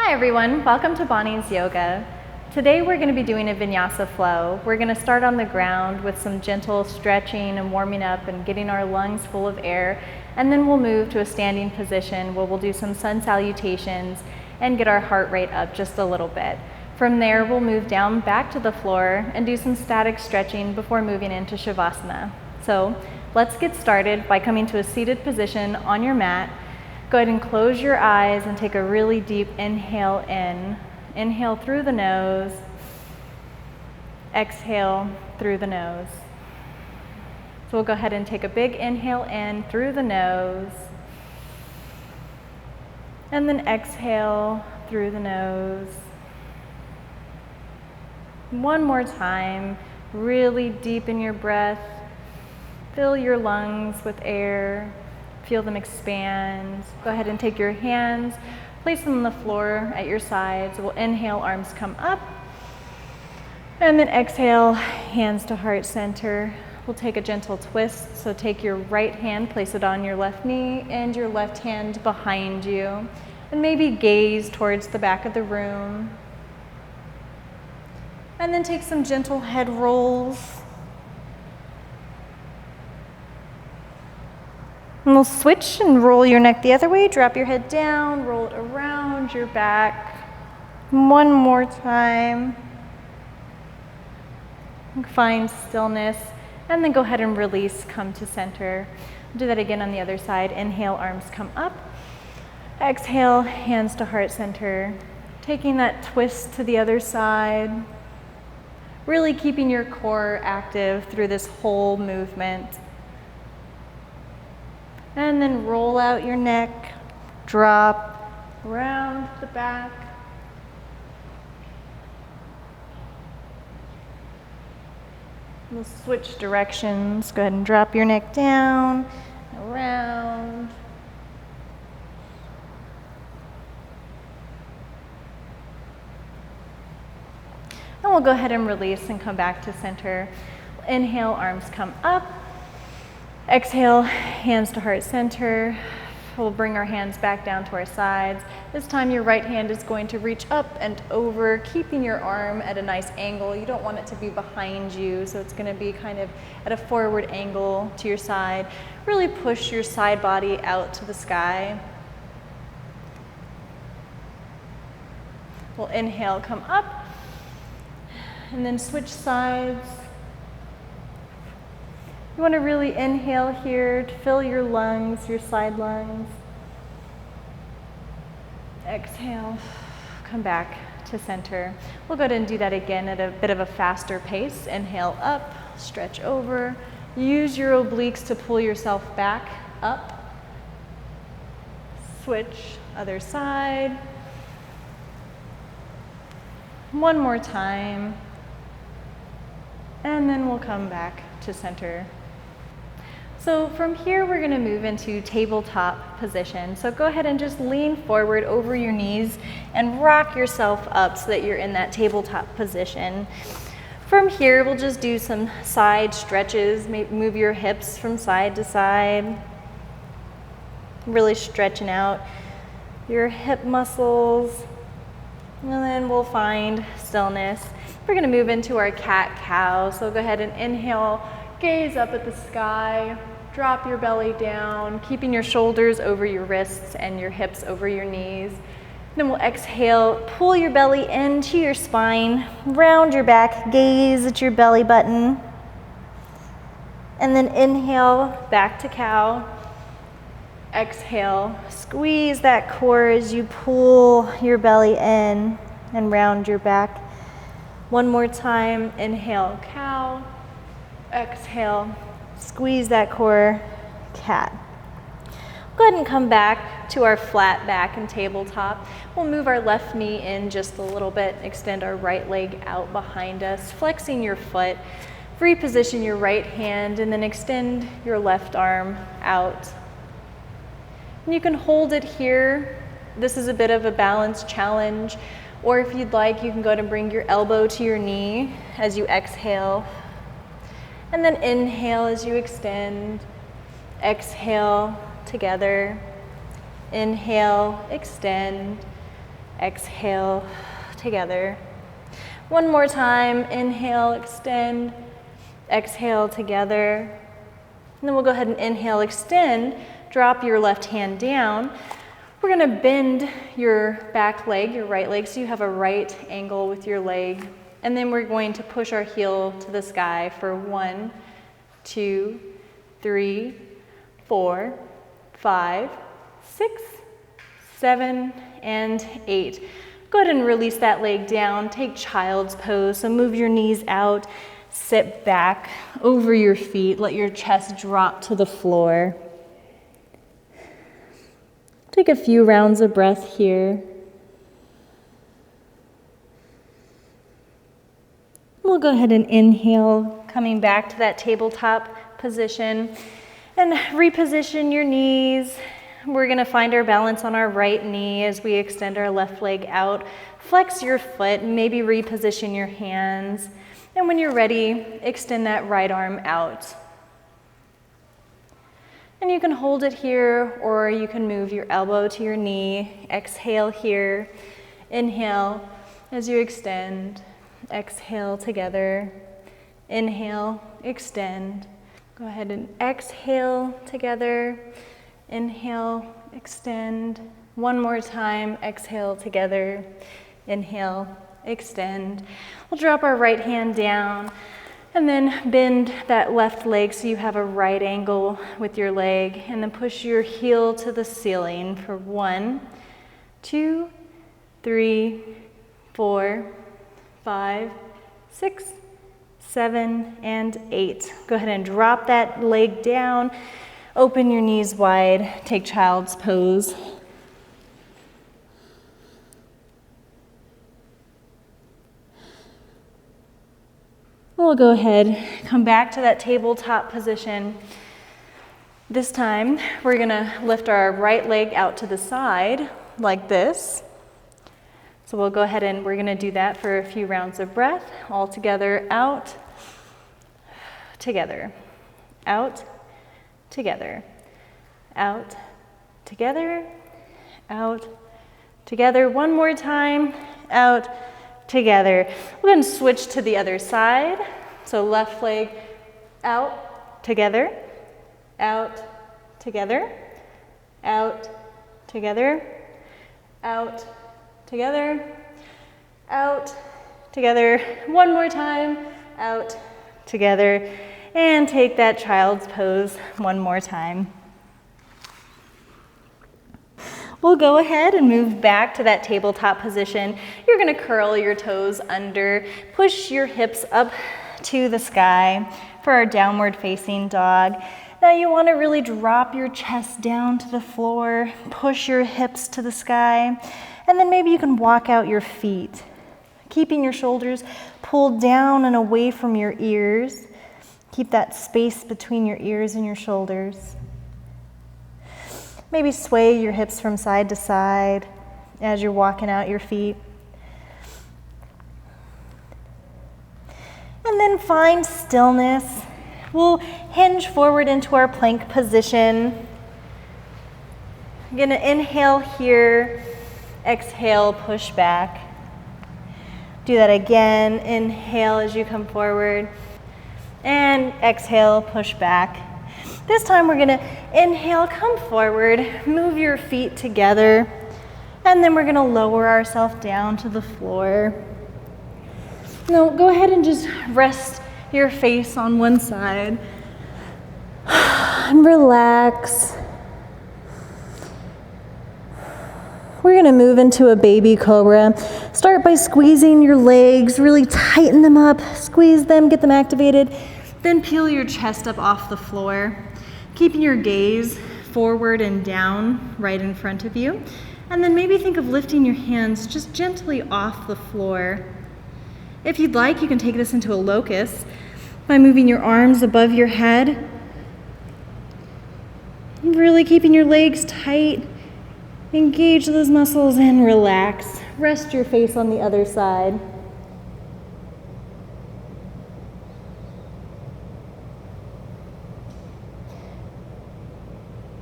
Hi everyone, welcome to Bonnie's Yoga. Today we're going to be doing a vinyasa flow. We're going to start on the ground with some gentle stretching and warming up and getting our lungs full of air, and then we'll move to a standing position where we'll do some sun salutations and get our heart rate up just a little bit. From there we'll move down back to the floor and do some static stretching before moving into Shavasana. So let's get started by coming to a seated position on your mat. Go ahead and close your eyes and take a really deep inhale in. Inhale through the nose. Exhale through the nose. So we'll go ahead and take a big inhale in through the nose. And then exhale through the nose. One more time. Really deepen your breath. Fill your lungs with air. Feel them expand. Go ahead and take your hands, place them on the floor at your sides. We'll inhale, arms come up. And then exhale, hands to heart center. We'll take a gentle twist. So take your right hand, place it on your left knee and your left hand behind you. And maybe gaze towards the back of the room. And then take some gentle head rolls. And we'll switch and roll your neck the other way. Drop your head down, roll it around your back. One more time. Find stillness, and then go ahead and release, come to center. Do that again on the other side. Inhale, arms come up. Exhale, hands to heart center. Taking that twist to the other side. Really keeping your core active through this whole movement. And then roll out your neck, drop around the back. We'll switch directions. Go ahead and drop your neck down, around. And we'll go ahead and release and come back to center. Inhale, arms come up. Exhale, hands to heart center. We'll bring our hands back down to our sides. This time your right hand is going to reach up and over, keeping your arm at a nice angle. You don't want it to be behind you, so it's going to be kind of at a forward angle to your side. Really push your side body out to the sky. We'll inhale, come up, and then switch sides. You want to really inhale here to fill your lungs, your side lungs. Exhale, come back to center. We'll go ahead and do that again at a bit of a faster pace. Inhale up, stretch over. Use your obliques to pull yourself back up. Switch, other side. One more time. And then we'll come back to center. So from here, we're going to move into tabletop position. So go ahead and just lean forward over your knees and rock yourself up so that you're in that tabletop position. From here, we'll just do some side stretches. Move your hips from side to side. Really stretching out your hip muscles. And then we'll find stillness. We're going to move into our cat-cow. So go ahead and inhale. Gaze up at the sky, drop your belly down, keeping your shoulders over your wrists and your hips over your knees. Then we'll exhale, pull your belly into your spine, round your back, gaze at your belly button. And then inhale, back to cow. Exhale, squeeze that core as you pull your belly in and round your back. One more time, inhale, cow. Exhale, squeeze that core, cat. Go ahead and come back to our flat back and tabletop. We'll move our left knee in just a little bit, extend our right leg out behind us, flexing your foot, reposition your right hand, and then extend your left arm out. And you can hold it here. This is a bit of a balance challenge, or if you'd like, you can go ahead and bring your elbow to your knee as you exhale. And then inhale as you extend, exhale together, inhale, extend, exhale, together. One more time, inhale, extend, exhale, together. And then we'll go ahead and inhale, extend, drop your left hand down. We're gonna bend your back leg, your right leg, so you have a right angle with your leg. And then we're going to push our heel to the sky for 1, 2, 3, 4, 5, 6, 7, and 8. Go ahead and release that leg down. Take child's pose. So move your knees out, sit back over your feet. Let your chest drop to the floor. Take a few rounds of breath here. We'll go ahead and inhale, coming back to that tabletop position, and reposition your knees. We're going to find our balance on our right knee as we extend our left leg out. Flex your foot, maybe reposition your hands. And when you're ready, extend that right arm out. And you can hold it here, or you can move your elbow to your knee. Exhale here. Inhale as you extend. Exhale together. Inhale, extend. Go ahead and exhale together. Inhale, extend. One more time, exhale together. Inhale, extend. We'll drop our right hand down and then bend that left leg so you have a right angle with your leg, and then push your heel to the ceiling for 1, 2, 3, 4, 5, 6, 7, and 8. Go ahead and drop that leg down. Open your knees wide. Take child's pose. We'll go ahead, come back to that tabletop position. This time, we're gonna lift our right leg out to the side like this. So we'll go ahead and we're gonna do that for a few rounds of breath. All together, out, together, out, together, out, together, out, together. One more time, out, together. We're going to switch to the other side. So left leg out, together, out, together, out, together, out, together, out, together. One more time, out, together. And take that child's pose one more time. We'll go ahead and move back to that tabletop position. You're going to curl your toes under, push your hips up to the sky for our downward facing dog. Now you want to really drop your chest down to the floor, push your hips to the sky, and then maybe you can walk out your feet, keeping your shoulders pulled down and away from your ears. Keep that space between your ears and your shoulders. Maybe sway your hips from side to side as you're walking out your feet. And then find stillness. We'll hinge forward into our plank position. I'm gonna inhale here, exhale, push back. Do that again, inhale as you come forward. And exhale, push back. This time we're gonna inhale, come forward, move your feet together, and then we're gonna lower ourselves down to the floor. Now go ahead and just rest your face on one side and relax. We're gonna move into a baby cobra. Start by squeezing your legs, really tighten them up, squeeze them, get them activated, then peel your chest up off the floor, keeping your gaze forward and down right in front of you. And then maybe think of lifting your hands just gently off the floor. If you'd like, you can take this into a locust by moving your arms above your head, really keeping your legs tight. Engage those muscles and relax. Rest your face on the other side.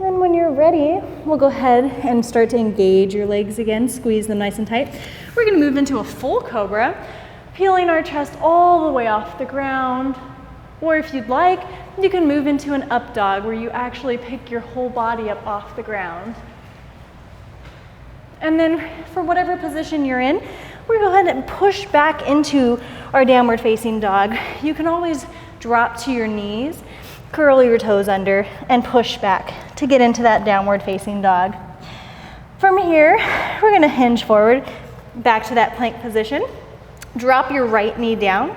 And when you're ready, we'll go ahead and start to engage your legs again, squeeze them nice and tight. We're gonna move into a full Cobra, peeling our chest all the way off the ground. Or if you'd like, you can move into an up dog where you actually pick your whole body up off the ground. And then for whatever position you're in, we're gonna go ahead and push back into our downward facing dog. You can always drop to your knees, curl your toes under, and push back to get into that downward facing dog. From here, we're gonna hinge forward back to that plank position. Drop your right knee down.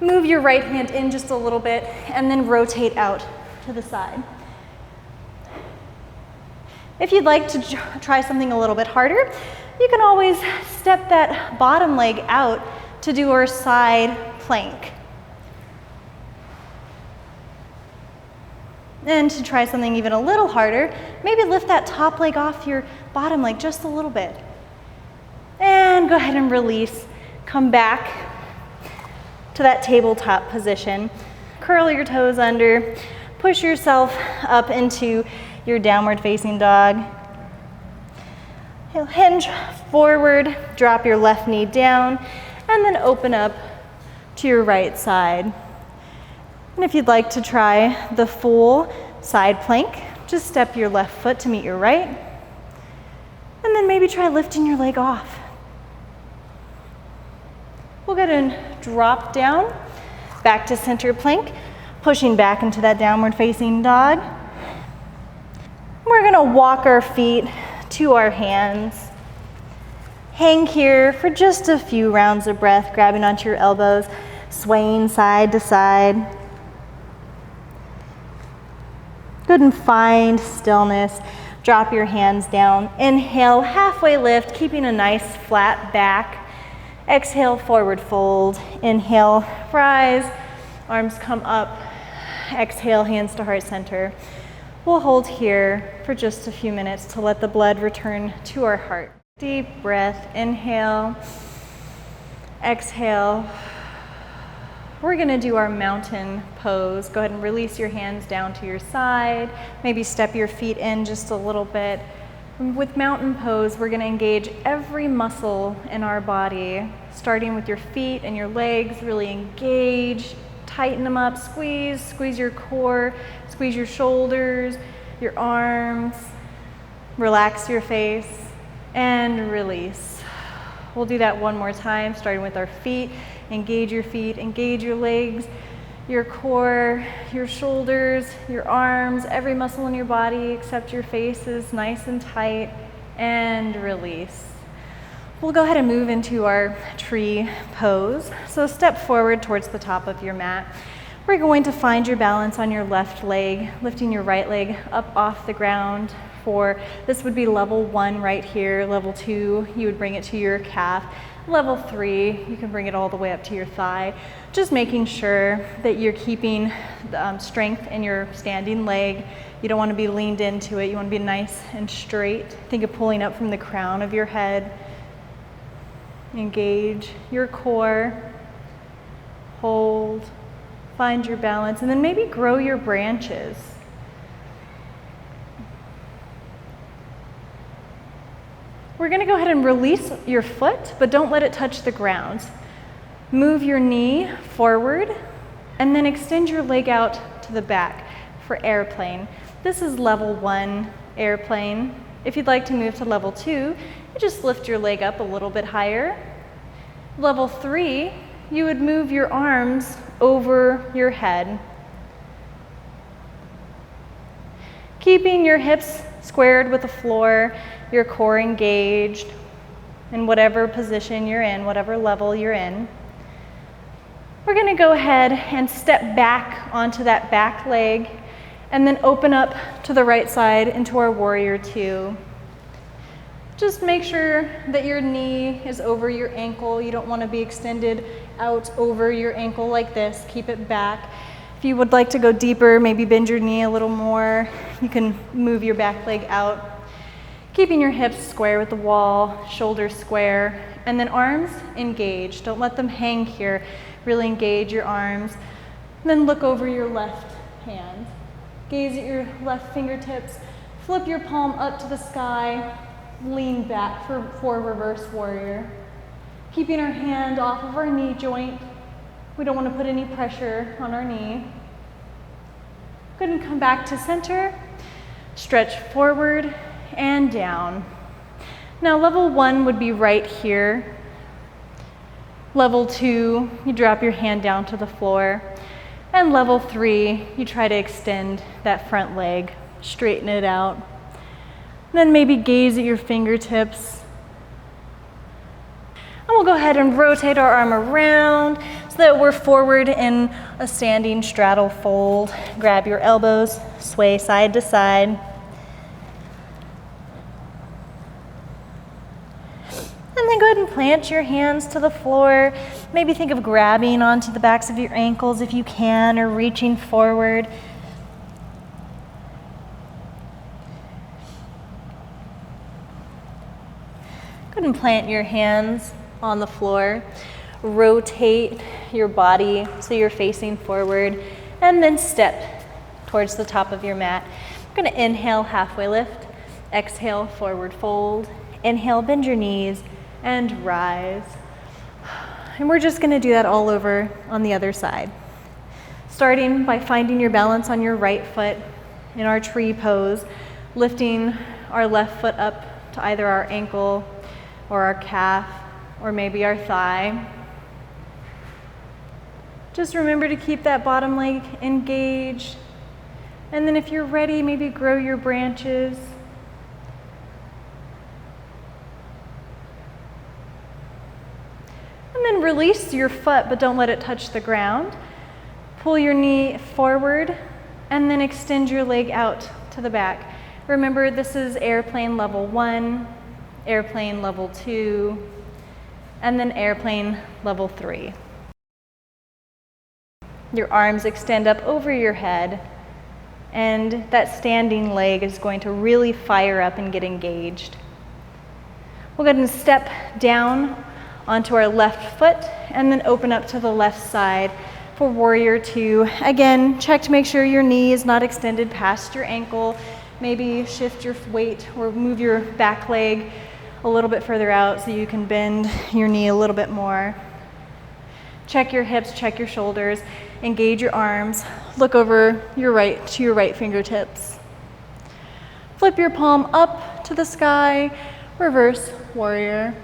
Move your right hand in just a little bit and then rotate out to the side. If you'd like to try something a little bit harder, you can always step that bottom leg out to do our side plank. And to try something even a little harder, maybe lift that top leg off your bottom leg just a little bit. And go ahead and release. Come back to that tabletop position. Curl your toes under, push yourself up into your downward facing dog. Hinge forward, drop your left knee down, and then open up to your right side. And if you'd like to try the full side plank, just step your left foot to meet your right, and then maybe try lifting your leg off. We'll go ahead and drop down, back to center plank, pushing back into that downward facing dog. We're gonna walk our feet to our hands. Hang here for just a few rounds of breath, grabbing onto your elbows, swaying side to side. Good and find stillness. Drop your hands down. Inhale, halfway lift, keeping a nice flat back. Exhale, forward fold. Inhale, rise, arms come up. Exhale, hands to heart center. We'll hold here for just a few minutes to let the blood return to our heart. Deep breath, inhale, exhale. We're gonna do our mountain pose. Go ahead and release your hands down to your side. Maybe step your feet in just a little bit. With mountain pose, we're gonna engage every muscle in our body, starting with your feet and your legs. Really engage, tighten them up, squeeze your core, squeeze your shoulders, your arms, relax your face, and release. We'll do that one more time, starting with our feet. Engage your feet, engage your legs, your core, your shoulders, your arms, every muscle in your body except your face is nice and tight, and release. We'll go ahead and move into our tree pose. So step forward towards the top of your mat. We're going to find your balance on your left leg, lifting your right leg up off the ground. This would be level 1 right here. Level 2, you would bring it to your calf. Level 3, you can bring it all the way up to your thigh. Just making sure that you're keeping strength in your standing leg. You don't want to be leaned into it. You want to be nice and straight. Think of pulling up from the crown of your head. Engage your core. Hold. Find your balance. And then maybe grow your branches. We're going to go ahead and release your foot, but don't let it touch the ground. Move your knee forward and then extend your leg out to the back for airplane. This is level 1 airplane. If you'd like to move to level 2, you just lift your leg up a little bit higher. Level 3, you would move your arms over your head. Keeping your hips squared with the floor, your core engaged in whatever position you're in, whatever level you're in. We're going to go ahead and step back onto that back leg and then open up to the right side into our warrior 2. Just make sure that your knee is over your ankle. You don't want to be extended out over your ankle like this. Keep it back. If you would like to go deeper, maybe bend your knee a little more. You can move your back leg out. Keeping your hips square with the wall, shoulders square, and then arms engaged. Don't let them hang here. Really engage your arms. And then look over your left hand. Gaze at your left fingertips. Flip your palm up to the sky, lean back for reverse warrior. Keeping our hand off of our knee joint. We don't want to put any pressure on our knee. Go ahead and come back to center. Stretch forward and down. Now level 1 would be right here. Level 2, you drop your hand down to the floor. And level 3, you try to extend that front leg, straighten it out. Then maybe gaze at your fingertips. And we'll go ahead and rotate our arm around so that we're forward in a standing straddle fold. Grab your elbows, sway side to side. And then go ahead and plant your hands to the floor. Maybe think of grabbing onto the backs of your ankles if you can, or reaching forward. Go ahead and plant your hands on the floor. Rotate your body so you're facing forward, and then step towards the top of your mat. You're going to inhale, halfway lift. Exhale, forward fold. Inhale, bend your knees, and rise. And we're just going to do that all over on the other side. Starting by finding your balance on your right foot in our tree pose, lifting our left foot up to either our ankle or our calf or maybe our thigh. Just remember to keep that bottom leg engaged. And then if you're ready, maybe grow your branches. And then release your foot, but don't let it touch the ground. Pull your knee forward and then extend your leg out to the back. Remember, this is airplane level 1, airplane level 2, and then airplane level 3. Your arms extend up over your head, and that standing leg is going to really fire up and get engaged. We'll go ahead and step down onto our left foot and then open up to the left side for warrior 2. Again, check to make sure your knee is not extended past your ankle. Maybe shift your weight or move your back leg a little bit further out so you can bend your knee a little bit more. Check your hips, check your shoulders, engage your arms, look over to your right fingertips. Flip your palm up to the sky, reverse warrior.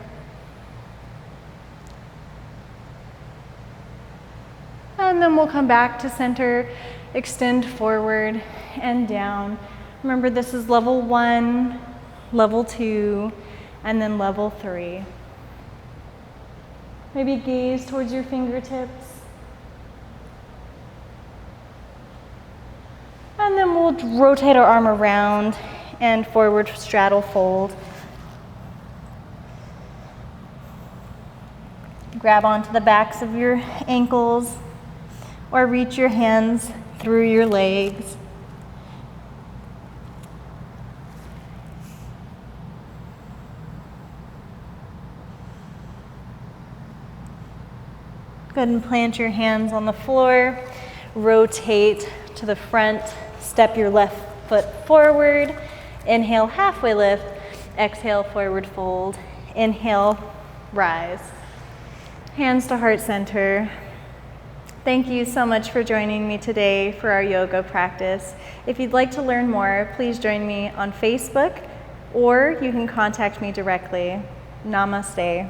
And then we'll come back to center, extend forward and down. Remember, this is level 1, level 2, and then level 3. Maybe gaze towards your fingertips. And then we'll rotate our arm around and forward straddle fold. Grab onto the backs of your ankles or reach your hands through your legs. Go ahead and plant your hands on the floor, rotate to the front, step your left foot forward, inhale, halfway lift, exhale, forward fold, inhale, rise. Hands to heart center. Thank you so much for joining me today for our yoga practice. If you'd like to learn more, please join me on Facebook, or you can contact me directly. Namaste.